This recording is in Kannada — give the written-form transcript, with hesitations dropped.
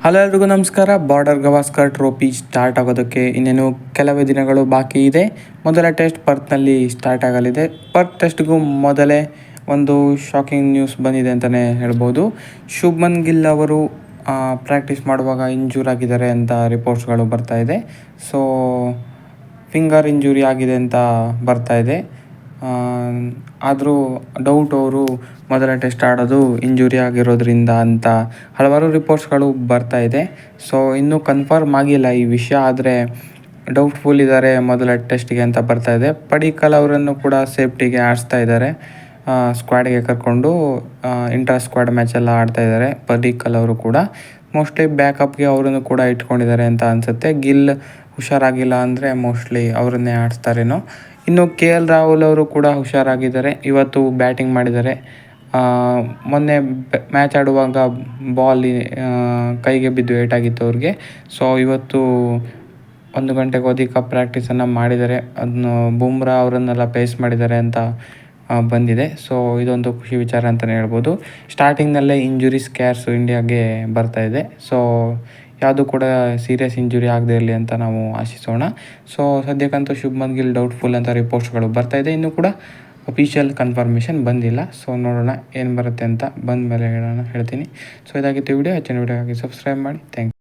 ಹಲೋ ಎಲ್ರಿಗೂ ನಮಸ್ಕಾರ. ಬಾರ್ಡರ್ ಗವಾಸ್ಕರ್ ಟ್ರೋಫಿ ಸ್ಟಾರ್ಟ್ ಆಗೋದಕ್ಕೆ ಇನ್ನೇನು ಕೆಲವೇ ದಿನಗಳು ಬಾಕಿ ಇದೆ. ಮೊದಲ ಟೆಸ್ಟ್ ಪರ್ತ್ನಲ್ಲಿ ಸ್ಟಾರ್ಟ್ ಆಗಲಿದೆ. ಪರ್ತ್ ಟೆಸ್ಟ್ಗೂ ಮೊದಲೇ ಒಂದು ಶಾಕಿಂಗ್ ನ್ಯೂಸ್ ಬಂದಿದೆ ಅಂತಲೇ ಹೇಳ್ಬೋದು. ಶುಭ್ಮನ್ ಗಿಲ್ ಅವರು ಪ್ರಾಕ್ಟೀಸ್ ಮಾಡುವಾಗ ಇಂಜೂರ್ ಆಗಿದ್ದಾರೆ ಅಂತ ರಿಪೋರ್ಟ್ಸ್ಗಳು ಬರ್ತಾ ಇದೆ. ಸೊ ಫಿಂಗರ್ ಇಂಜುರಿ ಆಗಿದೆ ಅಂತ ಬರ್ತಾ ಇದೆ. ಆದರೂ ಡೌಟ್ ಅವರು ಮೊದಲ ಟೆಸ್ಟ್ ಆಡೋದು ಇಂಜುರಿ ಆಗಿರೋದ್ರಿಂದ ಅಂತ ಹಲವಾರು ರಿಪೋರ್ಟ್ಸ್ಗಳು ಬರ್ತಾ ಇದೆ. ಸೊ ಇನ್ನೂ ಕನ್ಫರ್ಮ್ ಆಗಿಲ್ಲ ಈ ವಿಷಯ, ಆದರೆ ಡೌಟ್ಫುಲ್ ಇದ್ದಾರೆ ಮೊದಲ ಟೆಸ್ಟಿಗೆ ಅಂತ ಬರ್ತಾ ಇದೆ. ಪಡಿಕ್ಕಲ್ ಅವರನ್ನು ಕೂಡ ಸೇಫ್ಟಿಗೆ ಆಡಿಸ್ತಾ ಇದ್ದಾರೆ, ಸ್ಕ್ವಾಡ್ಗೆ ಕರ್ಕೊಂಡು ಇಂಟರ್ ಸ್ಕ್ವಾಡ್ ಮ್ಯಾಚೆಲ್ಲ ಆಡ್ತಾ ಇದ್ದಾರೆ. ಪಡಿಕ್ಕಲ್ ಅವರು ಕೂಡ ಮೋಸ್ಟ್ಲಿ ಬ್ಯಾಕಪ್ಗೆ ಅವರನ್ನು ಕೂಡ ಇಟ್ಕೊಂಡಿದ್ದಾರೆ ಅಂತ ಅನಿಸುತ್ತೆ. ಗಿಲ್ ಹುಷಾರಾಗಿಲ್ಲ ಅಂದರೆ ಮೋಸ್ಟ್ಲಿ ಅವರನ್ನೇ ಆಡಿಸ್ತಾರೇನೋ. ಇನ್ನು KL ರಾಹುಲ್ ಅವರು ಕೂಡ ಹುಷಾರಾಗಿದ್ದಾರೆ. ಇವತ್ತು ಬ್ಯಾಟಿಂಗ್ ಮಾಡಿದ್ದಾರೆ. ಮೊನ್ನೆ ಮ್ಯಾಚ್ ಆಡುವಾಗ ಬಾಲ್ ಕೈಗೆ ಬಿದ್ದು ಏಟಾಗಿತ್ತು ಅವ್ರಿಗೆ. ಸೊ ಇವತ್ತು 1 ಗಂಟೆಗೂ ಅಧಿಕ ಪ್ರಾಕ್ಟೀಸನ್ನು ಮಾಡಿದ್ದಾರೆ. ಅದನ್ನು ಬುಮ್ರಾ ಅವರನ್ನೆಲ್ಲ ಪೇಸ್ ಮಾಡಿದ್ದಾರೆ ಅಂತ ಬಂದಿದೆ. ಸೊ ಇದೊಂದು ಖುಷಿ ವಿಚಾರ ಅಂತಲೇ ಹೇಳ್ಬೋದು. ಸ್ಟಾರ್ಟಿಂಗ್ನಲ್ಲೇ ಇಂಜುರಿ ಸ್ಕ್ಯಾರ್ಸು ಇಂಡಿಯಾಗೆ ಬರ್ತಾ ಇದೆ. ಸೊ ಯಾವುದು ಕೂಡ ಸೀರಿಯಸ್ ಇಂಜುರಿ ಆಗದೆ ಇರಲಿ ಅಂತ ನಾವು ಆಶಿಸೋಣ. ಸೊ ಸದ್ಯಕ್ಕಂತೂ ಶುಭ್ಮನ್ ಗಿಲ್ ಡೌಟ್ಫುಲ್ ಅಂತ ರಿಪೋರ್ಟ್ಸ್ಗಳು ಬರ್ತಾ ಇದೆ. ಇನ್ನೂ ಕೂಡ ಅಫಿಷಿಯಲ್ ಕನ್ಫರ್ಮೇಷನ್ ಬಂದಿಲ್ಲ. ಸೊ ನೋಡೋಣ ಏನು ಬರುತ್ತೆ ಅಂತ, ಬಂದ ಮೇಲೆ ಹೇಳ್ತೀನಿ. ಸೊ ಇದಾಗಿತ್ತು ವಿಡಿಯೋ. ಹೆಚ್ಚಿನ ವಿಡಿಯೋಗಾಗಿ ಸಬ್ಸ್ಕ್ರೈಬ್ ಮಾಡಿ. Thank you.